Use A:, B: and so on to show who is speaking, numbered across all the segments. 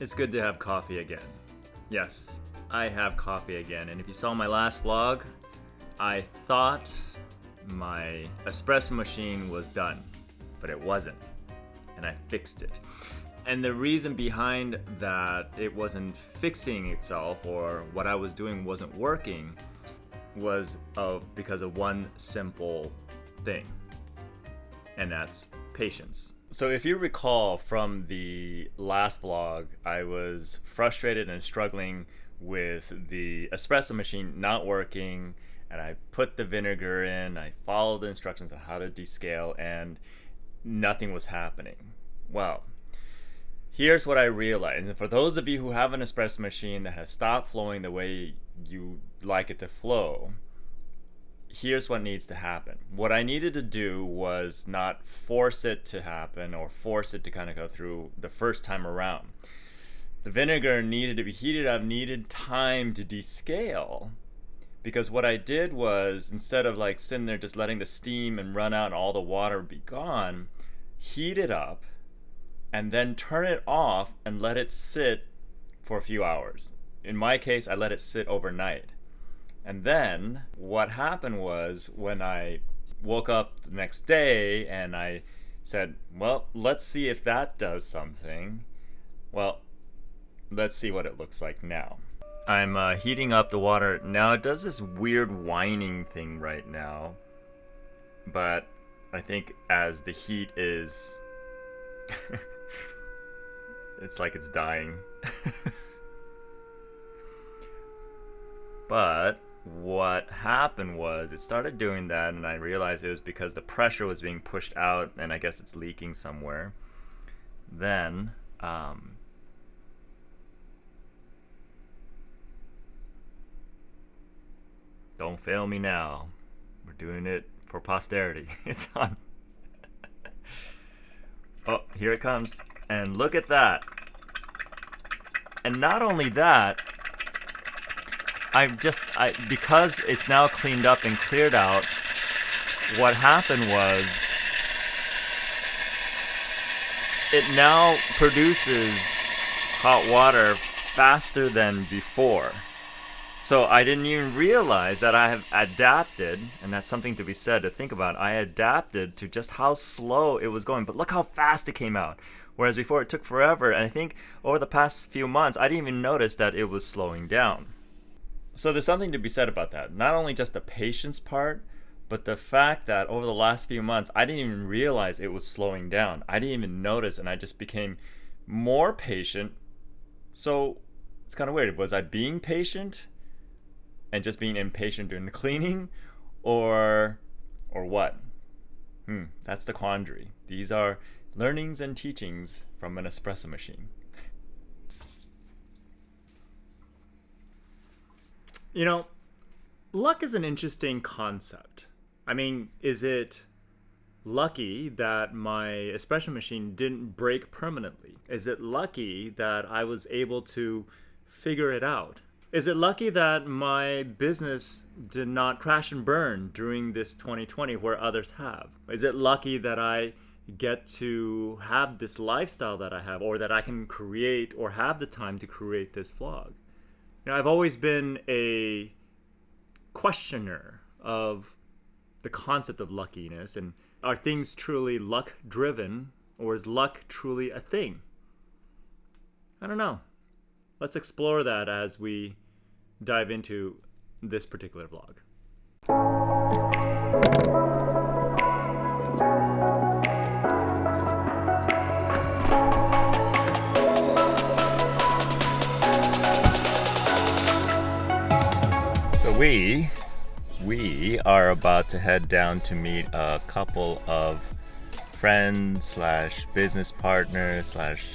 A: It's good to have coffee again. Yes, I have coffee again. And if you saw my last vlog, I thought my espresso machine was done, but it wasn't. And I fixed it. And the reason behind that it wasn't fixing itself, or what I was doing wasn't working, was because of one simple thing. And that's patience. So if you recall from the last vlog, I was frustrated and struggling with the espresso machine not working, and I put the vinegar in, I followed the instructions on how to descale, and nothing was happening. Well, here's what I realized, and for those of you who have an espresso machine that has stopped flowing the way you like it to flow, here's what needs to happen. What I needed to do was not force it to happen or force it to kind of go through the first time around. The vinegar needed to be heated up, needed time to descale, because what I did was, instead of like sitting there just letting the steam and run out and all the water be gone, heat it up and then turn it off and let it sit for a few hours. In my case, I let it sit overnight. And then what happened was, when I woke up the next day and I said, well, let's see if that does something. Well, let's see what it looks like now. I'm heating up the water. Now it does this weird whining thing right now, but I think as the heat is it's like it's dying. But what happened was, it started doing that, and I realized it was because the pressure was being pushed out, and I guess it's leaking somewhere. Then don't fail me now. We're doing it for posterity. It's on. Oh, here it comes. And look at that. And not only that, because it's now cleaned up and cleared out, what happened was, it now produces hot water faster than before. So I didn't even realize that I have adapted, and that's something to be said, to think about. I adapted to just how slow it was going, but look how fast it came out. Whereas before it took forever, and I think over the past few months, I didn't even notice that it was slowing down. So there's something to be said about that. Not only just the patience part, but the fact that over the last few months, I didn't even realize it was slowing down. I didn't even notice, and I just became more patient. So it's kind of weird. Was I being patient and just being impatient during the cleaning, or what? That's the quandary. These are learnings and teachings from an espresso machine. You know, luck is an interesting concept. I mean, is it lucky that my espresso machine didn't break permanently? Is it lucky that I was able to figure it out? Is it lucky that my business did not crash and burn during this 2020 where others have? Is it lucky that I get to have this lifestyle that I have, or that I can create or have the time to create this vlog? You know, I've always been a questioner of the concept of luckiness, and are things truly luck driven, or is luck truly a thing? I don't know. Let's explore that as we dive into this particular vlog. So we are about to head down to meet a couple of friends slash business partners slash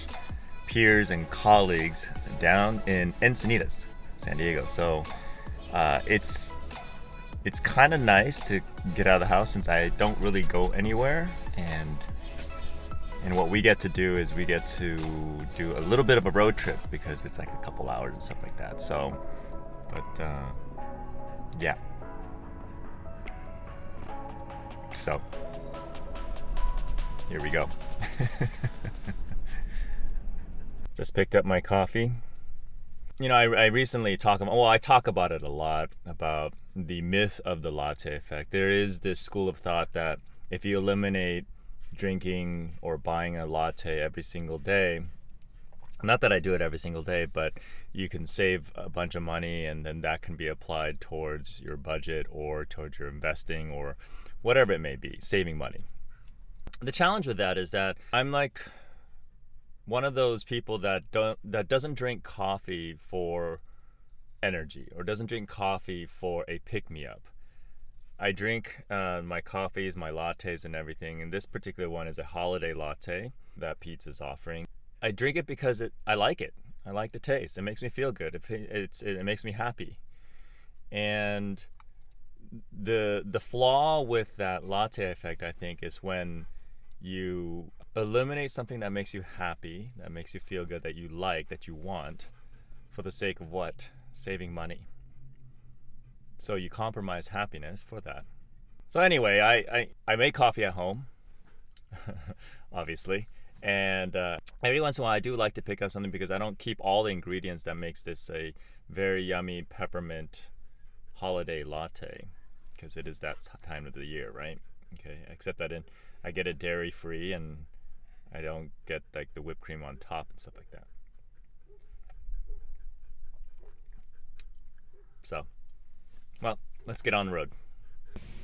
A: peers and colleagues down in Encinitas, San Diego. So it's kind of nice to get out of the house, since I don't really go anywhere, and what we get to do is we get to do a little bit of a road trip, because it's like a couple hours and stuff like that. So, but yeah. So here we go. Just picked up my coffee. You know, I recently talk about it a lot, about the myth of the latte effect. There is this school of thought that if you eliminate drinking or buying a latte every single day, not that I do it every single day, but you can save a bunch of money, and then that can be applied towards your budget or towards your investing or whatever it may be, saving money. The challenge with that is that I'm like one of those people that doesn't drink coffee for energy or doesn't drink coffee for a pick-me-up. I drink my coffees, my lattes and everything, and this particular one is a holiday latte that Pete's is offering. I drink it because I like it. I like the taste. It makes me feel good. It makes me happy. And the flaw with that latte effect, I think, is when you eliminate something that makes you happy, that makes you feel good, that you like, that you want, for the sake of what? Saving money. So you compromise happiness for that. So anyway, I make coffee at home, obviously. And every once in a while I do like to pick up something because I don't keep all the ingredients that makes this a very yummy peppermint holiday latte, because it is that time of the year, right? Okay, except that I get it dairy free and I don't get like the whipped cream on top and stuff like that. So, well, let's get on the road.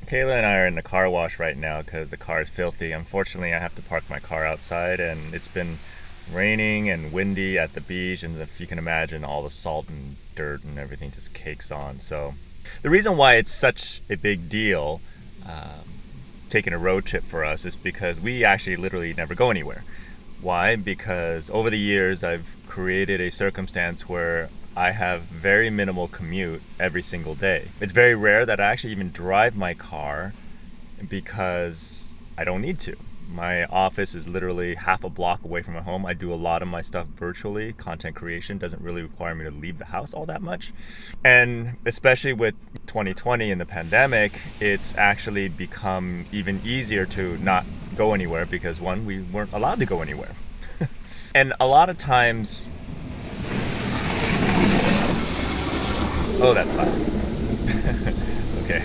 A: Kayla and I are in the car wash right now because the car is filthy. Unfortunately, I have to park my car outside, and it's been raining and windy at the beach, and if you can imagine, all the salt and dirt and everything just cakes on. So the reason why it's such a big deal taking a road trip for us is because we actually literally never go anywhere. Why? Because over the years I've created a circumstance where I have very minimal commute every single day. It's very rare that I actually even drive my car because I don't need to. My office is literally half a block away from my home. I do a lot of my stuff virtually. Content creation doesn't really require me to leave the house all that much. And especially with 2020 and the pandemic, it's actually become even easier to not go anywhere because, one, we weren't allowed to go anywhere. And a lot of times, oh, that's loud. Okay.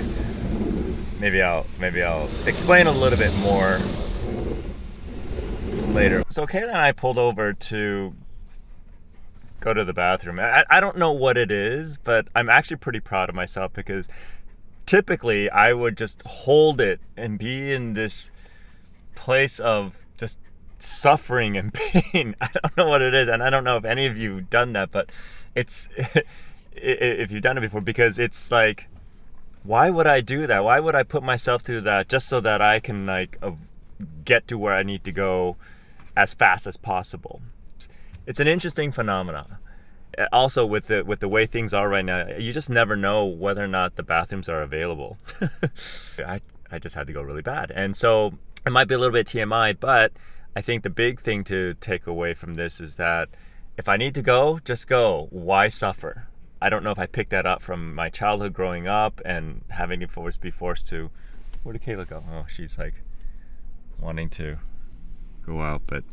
A: Maybe I'll explain a little bit more later. So Kayla and I pulled over to go to the bathroom. I don't know what it is, but I'm actually pretty proud of myself because typically I would just hold it and be in this place of just suffering and pain. I don't know what it is, and I don't know if any of you have done that, but it's if you've done it before, because it's like, why would I do that? Why would I put myself through that just so that I can like get to where I need to go as fast as possible? It's an interesting phenomenon. Also, with the way things are right now, you just never know whether or not the bathrooms are available. I just had to go really bad, and so it might be a little bit TMI, but I think the big thing to take away from this is that if I need to go, just go. Why suffer? I don't know if I picked that up from my childhood growing up and having to be forced to. Where did Kayla go? Oh, she's like wanting to go out, but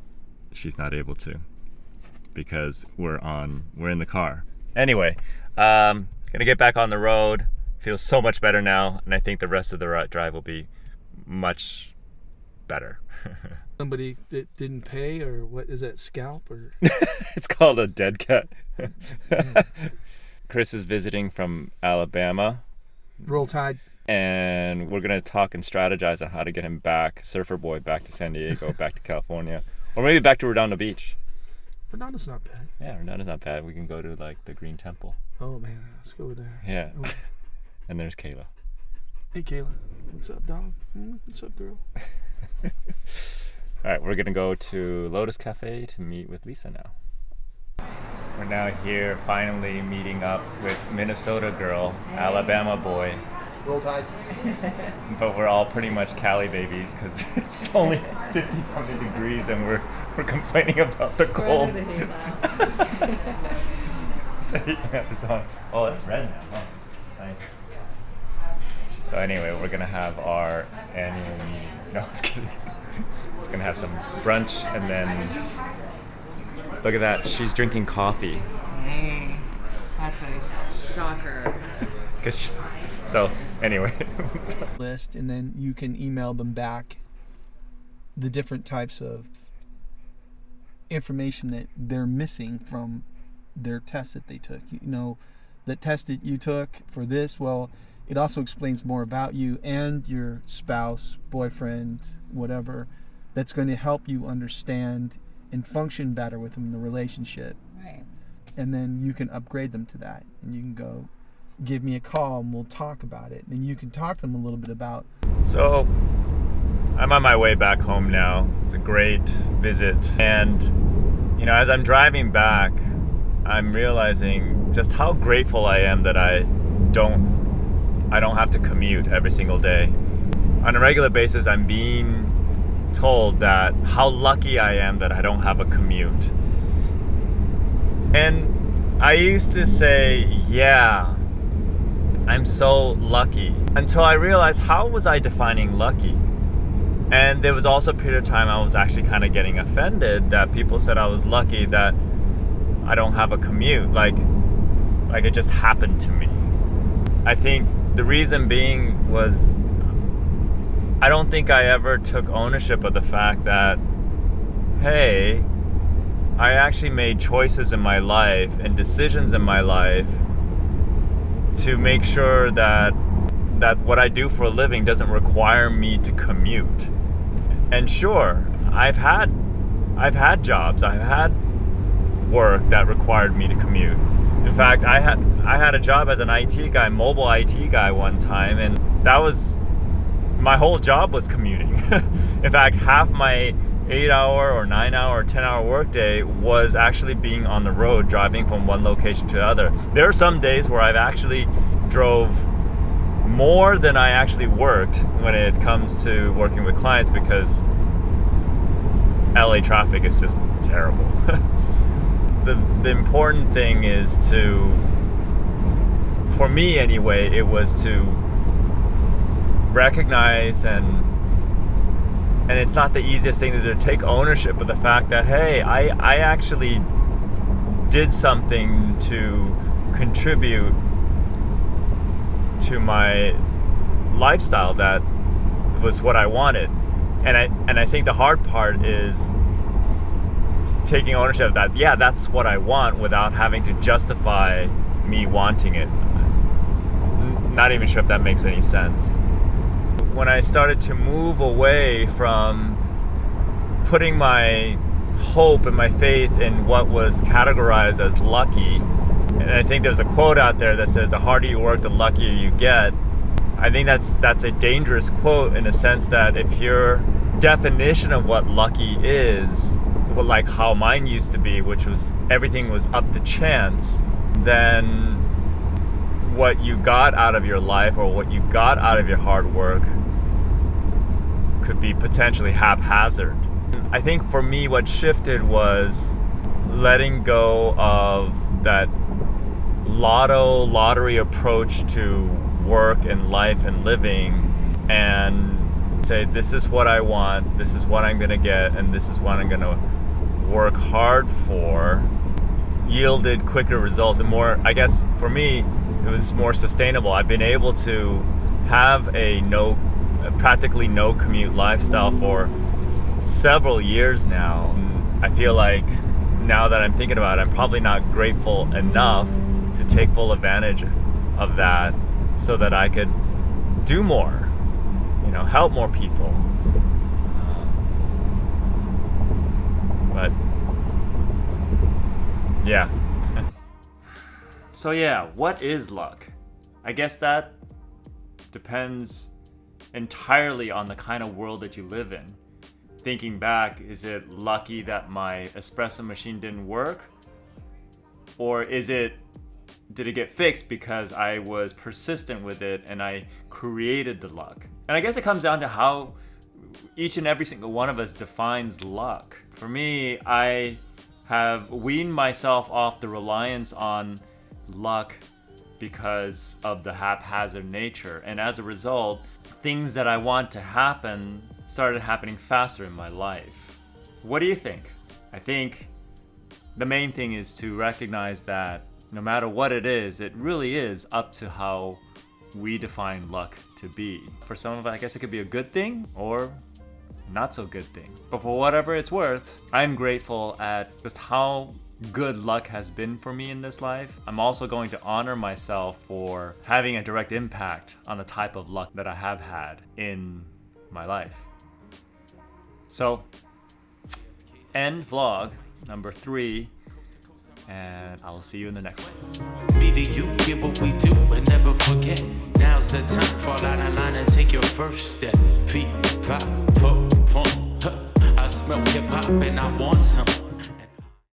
A: she's not able to because we're in the car. Anyway, gonna get back on the road. Feels so much better now, and I think the rest of the drive will be much better.
B: Somebody that didn't pay, or what is that, scalp or?
A: It's called a dead cat. Chris is visiting from Alabama.
B: Roll Tide.
A: And we're gonna talk and strategize on how to get him back, Surfer Boy, back to San Diego, back to California, or maybe back to Redondo Beach.
B: Redondo's not bad.
A: Yeah, Redondo's not bad. We can go to like the Green Temple.
B: Oh man, let's go over there.
A: Yeah.
B: Oh.
A: And there's Kayla.
B: Hey Kayla, what's up, dog? What's up, girl?
A: All right, we're gonna go to Lotus Cafe to meet with Lisa now. We're now here, finally meeting up with Minnesota girl, hey. Alabama boy.
B: Roll Tide.
A: But we're all pretty much Cali babies because it's only 50-something degrees and we're complaining about the cold.
C: We're under the heat now.
A: So heat map is on. Oh, it's red now. Oh, nice. So anyway, we're gonna have our annual meeting. No, I'm just kidding. We're gonna have some brunch and then Look at that. She's drinking coffee.
C: Hey, that's a shocker.
A: So, anyway.
B: List, and then you can email them back the different types of information that they're missing from their test that they took. You know, the test that you took for this, well, it also explains more about you and your spouse, boyfriend, whatever, that's going to help you understand and function better with them in the relationship.
C: Right.
B: And then you can upgrade them to that, and you can go give me a call and we'll talk about it, and you can talk to them a little bit about.
A: So, I'm on my way back home now. It's a great visit. And, you know, as I'm driving back, I'm realizing just how grateful I am that I don't have to commute every single day. On a regular basis, I'm being told that how lucky I am that I don't have a commute. And I used to say, yeah, I'm so lucky. Until I realized, how was I defining lucky? And there was also a period of time I was actually kind of getting offended that people said I was lucky that I don't have a commute. Like it just happened to me. I think the reason being was I don't think I ever took ownership of the fact that, hey, I actually made choices in my life and decisions in my life to make sure that what I do for a living doesn't require me to commute. And sure, I've had jobs, I've had work that required me to commute. In fact, I had a job as an IT guy, mobile IT guy one time, and that was my whole job was commuting. In fact, half my 8-hour or 9-hour or 10-hour workday was actually being on the road, driving from one location to the other. There are some days where I've actually drove more than I actually worked when it comes to working with clients, because LA traffic is just terrible. The important thing is to, for me anyway, it was to recognize, and it's not the easiest thing to do, take ownership of the fact that, hey, I actually did something to contribute to my lifestyle that was what I wanted. And I think the hard part is taking ownership of that. Yeah, that's what I want, without having to justify me wanting it. Not even sure if that makes any sense. When I started to move away from putting my hope and my faith in what was categorized as lucky, and I think there's a quote out there that says, the harder you work, the luckier you get. I think that's a dangerous quote, in a sense that if your definition of what lucky is, like how mine used to be, which was everything was up to chance, then what you got out of your life, or what you got out of your hard work, could be potentially haphazard. I think for me, what shifted was letting go of that lottery approach to work and life and living, and say, this is what I want, this is what I'm gonna get, and this is what I'm gonna work hard for, yielded quicker results and more, I guess for me, it was more sustainable. I've been able to have a practically no commute lifestyle for several years now. I feel like now that I'm thinking about it, I'm probably not grateful enough to take full advantage of that, so that I could do more, help more people. But yeah. So yeah, what is luck? I guess that depends entirely on the kind of world that you live in. Thinking back, is it lucky that my espresso machine didn't work? Or did it get fixed because I was persistent with it and I created the luck? And I guess it comes down to how each and every single one of us defines luck. For me, I have weaned myself off the reliance on luck because of the haphazard nature. And as a result, things that I want to happen started happening faster in my life. What do you think? I think the main thing is to recognize that no matter what it is, it really is up to how we define luck to be. For some of us, I guess it could be a good thing or not so good thing. But for whatever it's worth, I'm grateful at just how good luck has been for me in this life. I'm also going to honor myself for having a direct impact on the type of luck that I have had in my life. So, end vlog number 3, and I will see you in the next one.
D: Me to you, get what we do and never forget. Now's the time, fall out of line and take your first step. Feet, 5, 4, 4. I smell hip hop and I want some.